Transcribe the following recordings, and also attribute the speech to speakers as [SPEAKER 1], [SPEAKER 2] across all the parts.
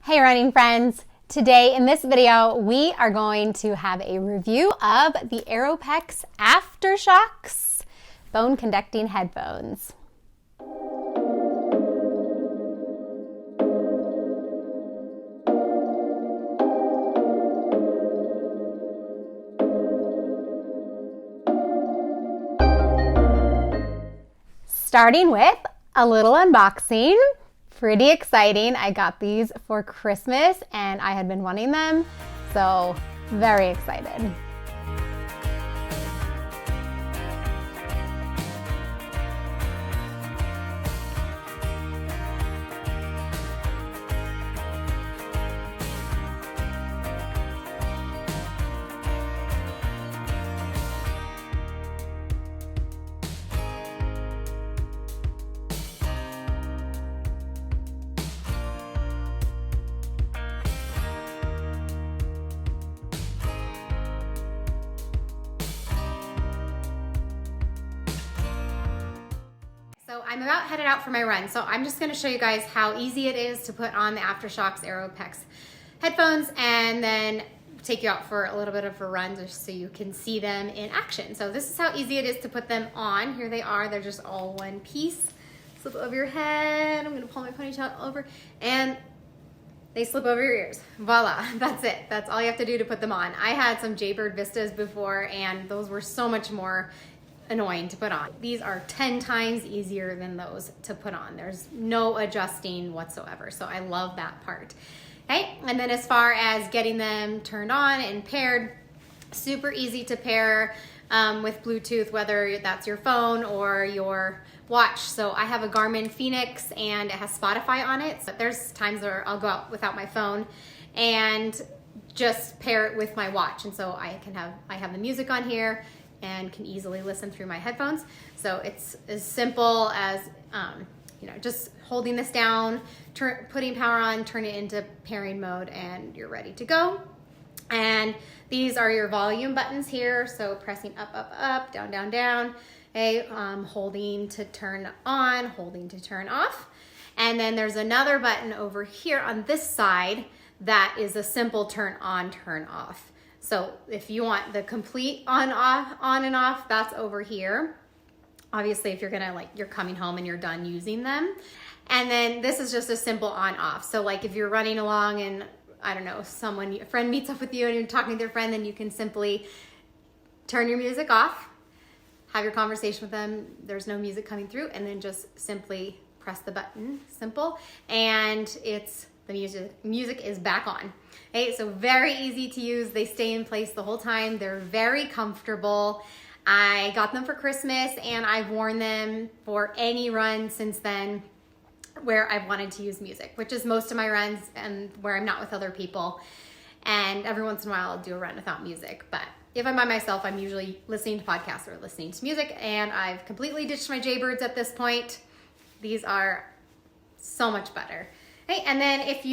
[SPEAKER 1] Hey running friends! Today in this video we are going to have a review of the Aeropex Aftershokz bone conducting headphones. Starting with a little unboxing. Pretty exciting. I got these for Christmas and I had been wanting them, so very excited. So I'm about headed out for my run, so I'm just going to show you guys how easy it is to put on the Aftershokz Aeropex headphones and then take you out for a little bit of a run just so you can see them in action. So this is how easy it is to put them on. Here they are. They're just all one piece. Slip over your head. I'm going to pull my ponytail over and they slip over your ears. Voila, that's it. That's all you have to do to put them on. I had some Jaybird Vistas before and those were so much more annoying to put on. These are 10 times easier than those to put on. There's no adjusting whatsoever. So I love that part. Okay, and then as far as getting them turned on and paired, super easy to pair with Bluetooth, whether that's your phone or your watch. So I have a Garmin Phoenix and it has Spotify on it. So there's times where I'll go out without my phone and just pair it with my watch. And so I have the music on here and can easily listen through my headphones. So it's as simple as just holding this down, putting power on, turn it into pairing mode, and you're ready to go. And these are your volume buttons here. So pressing up, up, up, down, down, down. Okay, holding to turn on, holding to turn off. And then there's another button over here on this side that is a simple turn on, turn off. So if you want the complete on and off, that's over here. Obviously, if you're you're coming home and you're done using them. And then this is just a simple on off. So like if you're running along and I don't know, a friend meets up with you and you're talking to their friend, then you can simply turn your music off, have your conversation with them. There's no music coming through, and then just simply press the button, simple, and the music is back on. Okay, so very easy to use. They stay in place the whole time. They're very comfortable. I got them for Christmas and I've worn them for any run since then where I've wanted to use music, which is most of my runs and where I'm not with other people. And every once in a while I'll do a run without music. But if I'm by myself, I'm usually listening to podcasts or listening to music, and I've completely ditched my Jaybirds at this point. These are so much better. Okay, and then if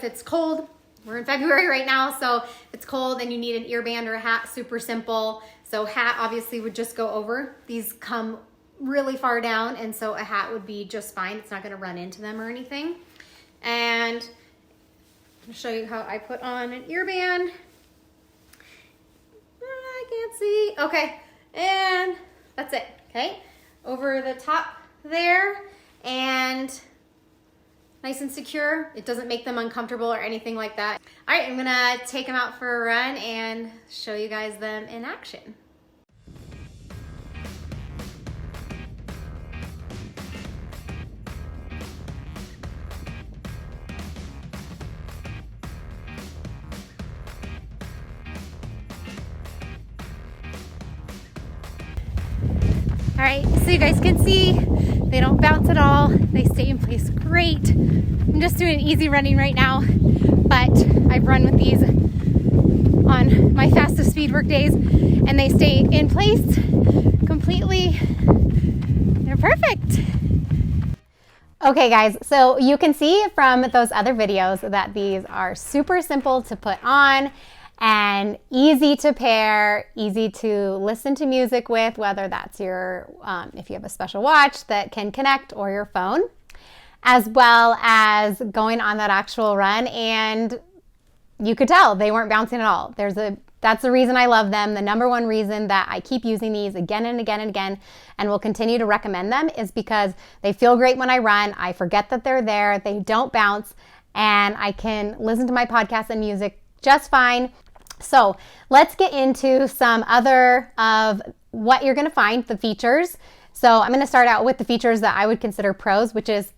[SPEAKER 1] it's cold, we're in February right now, so if it's cold and you need an earband or a hat, super simple. So hat obviously would just go over. These come really far down, and so a hat would be just fine. It's not gonna run into them or anything. And I'm gonna show you how I put on an earband. I can't see. Okay, and that's it, okay? Over the top there, and nice and secure. It doesn't make them uncomfortable or anything like that. All right, I'm gonna take them out for a run and show you guys them in action. All right, so you guys can see they don't bounce at all. They stay in place great. I'm just doing easy running right now, but I've run with these on my fastest speed work days and they stay in place completely. They're perfect. Okay guys, so you can see from those other videos that these are super simple to put on and easy to pair, easy to listen to music with, whether that's your, if you have a special watch that can connect, or your phone. as well as going on that actual run, and you could tell they weren't bouncing at all. That's the reason I love them. The number one reason that I keep using these again and again and again and will continue to recommend them is because they feel great when I run. I forget that they're there. They don't bounce, and I can listen to my podcast and music just fine. So let's get into some other of what you're going to find, the features. So I'm going to start out with the features that I would consider pros, which is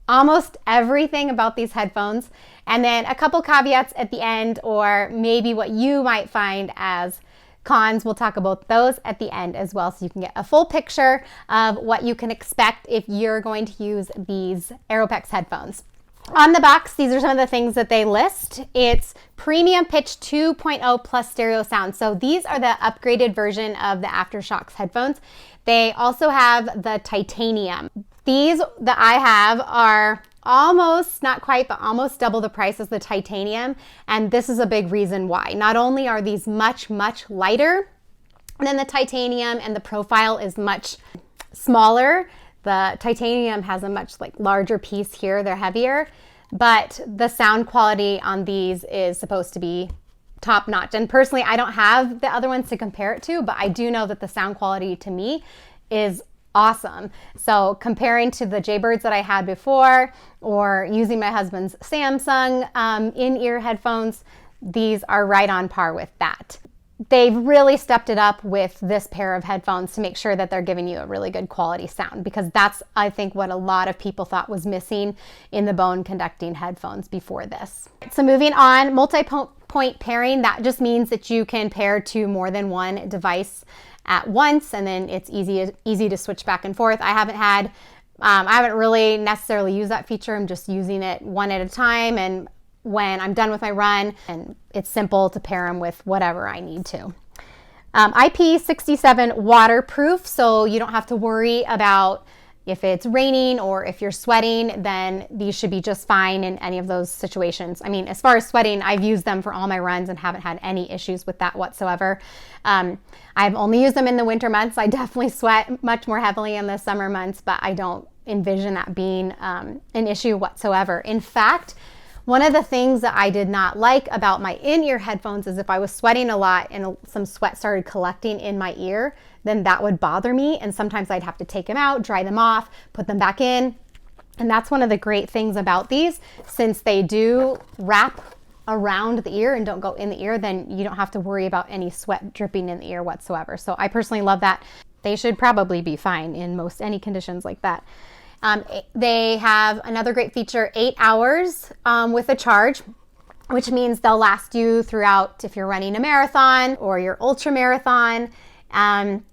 [SPEAKER 1] almost everything about these headphones, and then a couple caveats at the end, or maybe what you might find as cons. We'll talk about those at the end as well, so you can get a full picture of what you can expect if you're going to use these Aeropex headphones. On the box, these are some of the things that they list. It's premium pitch 2.0 plus stereo sound. So these are the upgraded version of the Aftershokz headphones. They also have the titanium. These that I have are almost, not quite, but almost double the price as the titanium. And this is a big reason why. Not only are these much, much lighter than the titanium, and the profile is much smaller. The titanium has a much larger piece here. They're heavier, but the sound quality on these is supposed to be top notch. And personally, I don't have the other ones to compare it to, but I do know that the sound quality to me is awesome. So comparing to the Jaybirds that I had before, or using my husband's Samsung in-ear headphones, these are right on par with that. They've really stepped it up with this pair of headphones to make sure that they're giving you a really good quality sound, because that's, I think, what a lot of people thought was missing in the bone conducting headphones before this. So moving on, multi-point pairing, that just means that you can pair to more than one device at once, and then it's easy to switch back and forth. I haven't really necessarily used that feature. I'm just using it one at a time, and when I'm done with my run, and it's simple to pair them with whatever I need to. IP67 waterproof, so you don't have to worry about if it's raining or if you're sweating, then these should be just fine in any of those situations. I mean, as far as sweating, I've used them for all my runs and haven't had any issues with that whatsoever. I've only used them in the winter months. I definitely sweat much more heavily in the summer months, but I don't envision that being an issue whatsoever. In fact, one of the things that I did not like about my in-ear headphones is if I was sweating a lot and some sweat started collecting in my ear, then that would bother me. And sometimes I'd have to take them out, dry them off, put them back in. And that's one of the great things about these, since they do wrap around the ear and don't go in the ear, then you don't have to worry about any sweat dripping in the ear whatsoever. So I personally love that. They should probably be fine in most any conditions like that. They have another great feature, 8 hours with a charge, which means they'll last you throughout if you're running a marathon or your ultra marathon.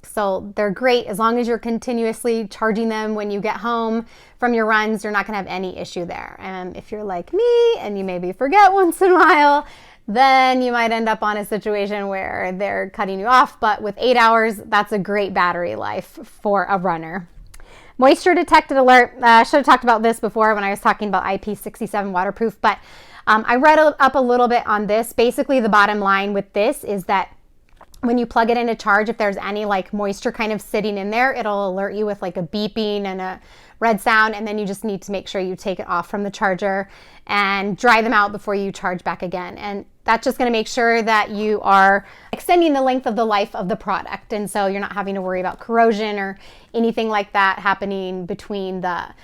[SPEAKER 1] So they're great as long as you're continuously charging them when you get home from your runs. You're not going to have any issue there. And if you're like me and you maybe forget once in a while, then you might end up on a situation where they're cutting you off. But with 8 hours, that's a great battery life for a runner. Moisture detected alert. I should have talked about this before when I was talking about IP67 waterproof, but I read up a little bit on this. Basically, the bottom line with this is that when you plug it into charge, if there's any moisture kind of sitting in there, it'll alert you with a beeping and a red sound, and then you just need to make sure you take it off from the charger and dry them out before you charge back again. And that's just going to make sure that you are extending the length of the life of the product, and so you're not having to worry about corrosion or anything like that happening between the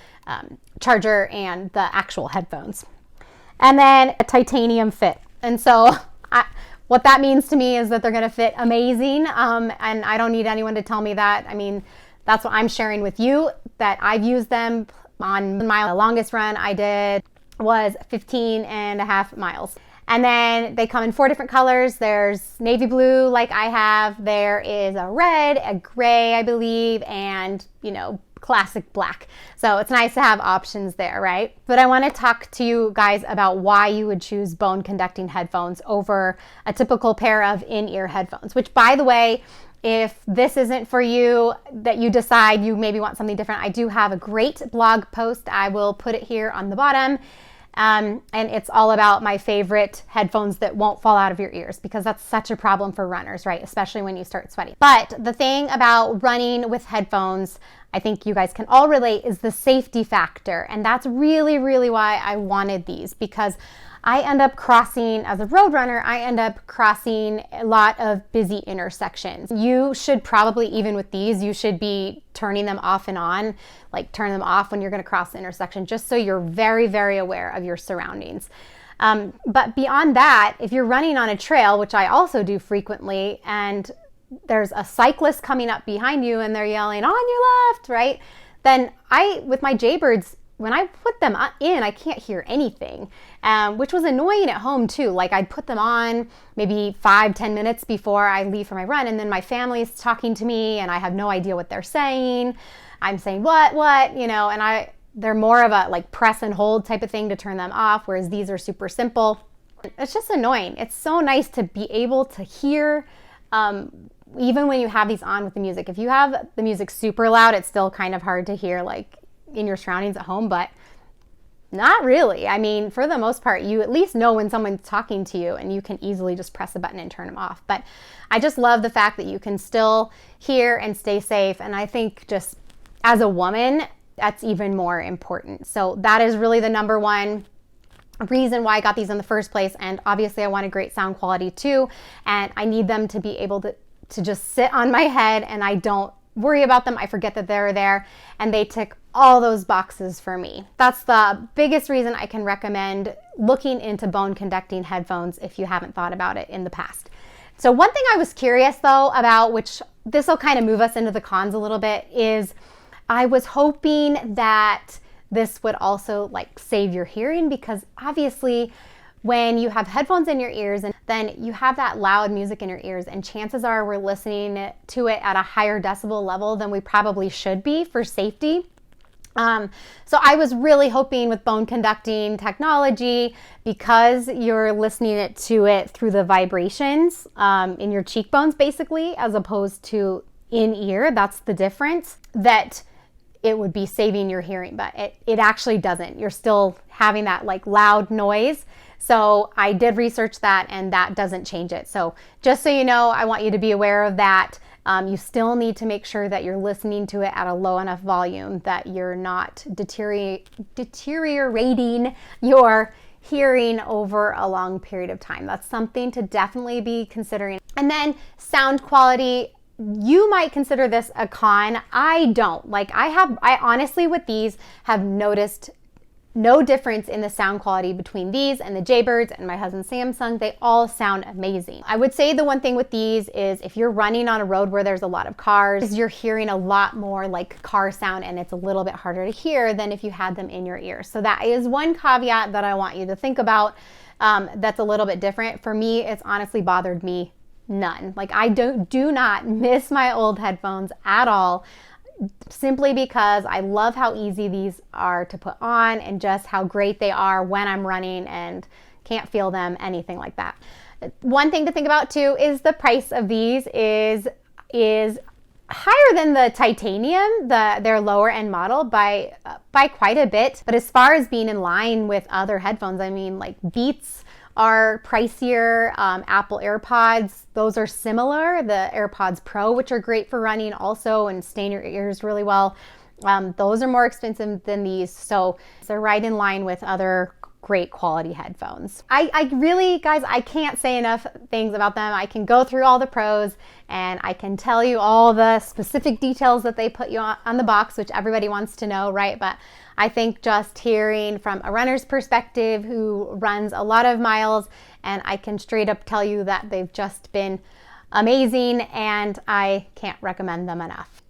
[SPEAKER 1] charger and the actual headphones. And then a titanium fit, and so what that means to me is that they're going to fit amazing, and I don't need anyone to tell me that. I mean, that's what I'm sharing with you, that I've used them on my longest run I did was 15 and a half miles. And then they come in 4 different colors. There's navy blue like I have. There is a red, a gray, I believe, and, classic black. So it's nice to have options there, right? But I want to talk to you guys about why you would choose bone conducting headphones over a typical pair of in-ear headphones, which, by the way, if this isn't for you, that you decide you maybe want something different, I do have a great blog post. I will put it here on the bottom. And it's all about my favorite headphones that won't fall out of your ears, because that's such a problem for runners, right? Especially when you start sweating. But the thing about running with headphones, I think you guys can all relate, is the safety factor. And that's really, really why I wanted these, because I end up crossing, as a road runner, I end up crossing a lot of busy intersections. You should probably, even with these, you should be turning them off and on, like turn them off when you're going to cross the intersection, just so you're very, very aware of your surroundings. But beyond that, if you're running on a trail, which I also do frequently, and there's a cyclist coming up behind you and they're yelling, on your left, right? Then with my Jaybirds, when I put them in, I can't hear anything, which was annoying at home too. Like I'd put them on maybe 5-10 minutes before I leave for my run, and then my family's talking to me and I have no idea what they're saying. I'm saying, what, you know, and they're more of a like press and hold type of thing to turn them off, whereas these are super simple. It's just annoying. It's so nice to be able to hear, even when you have these on with the music. If you have the music super loud, it's still kind of hard to hear like in your surroundings at home, but not really. I mean, for the most part, you at least know when someone's talking to you and you can easily just press a button and turn them off. But I just love the fact that you can still hear and stay safe. And I think just as a woman, that's even more important. So that is really the number one reason why I got these in the first place. And obviously I wanted great sound quality too. And I need them to be able to just sit on my head and I don't worry about them. I forget that they're there, and they tick all those boxes for me. That's the biggest reason I can recommend looking into bone conducting headphones if you haven't thought about it in the past. So one thing I was curious though about, which this will kind of move us into the cons a little bit, is I was hoping that this would also like save your hearing, because obviously when you have headphones in your ears and then you have that loud music in your ears, and chances are we're listening to it at a higher decibel level than we probably should be for safety. So I was really hoping with bone conducting technology, because you're listening to it through the vibrations in your cheekbones basically, as opposed to in ear, that's the difference, that it would be saving your hearing, but it actually doesn't. You're still having that like loud noise. So I did research that, and that doesn't change it. So just so you know, I want you to be aware of that. You still need to make sure that you're listening to it at a low enough volume that you're not deteriorating your hearing over a long period of time. That's something to definitely be considering. And then sound quality, you might consider this a con. I don't. Like I honestly with these have noticed no difference in the sound quality between these and the Jaybirds and my husband's Samsung. They all sound amazing. I would say the one thing with these is if you're running on a road where there's a lot of cars, you're hearing a lot more like car sound, and it's a little bit harder to hear than if you had them in your ears. So that is one caveat that I want you to think about, that's a little bit different. For me, it's honestly bothered me none. Like I do not miss my old headphones at all, simply because I love how easy these are to put on and just how great they are when I'm running and can't feel them, anything like that. One thing to think about too is the price of these is higher than the titanium, their lower end model by quite a bit. But as far as being in line with other headphones, I mean like Beats are pricier, Apple AirPods, those are similar. The AirPods Pro, which are great for running also and stay in your ears really well, those are more expensive than these. So they're right in line with other great quality headphones. I really, guys, I can't say enough things about them. I can go through all the pros and I can tell you all the specific details that they put you on the box, which everybody wants to know, right? But I think just hearing from a runner's perspective who runs a lot of miles, and I can straight up tell you that they've just been amazing, and I can't recommend them enough.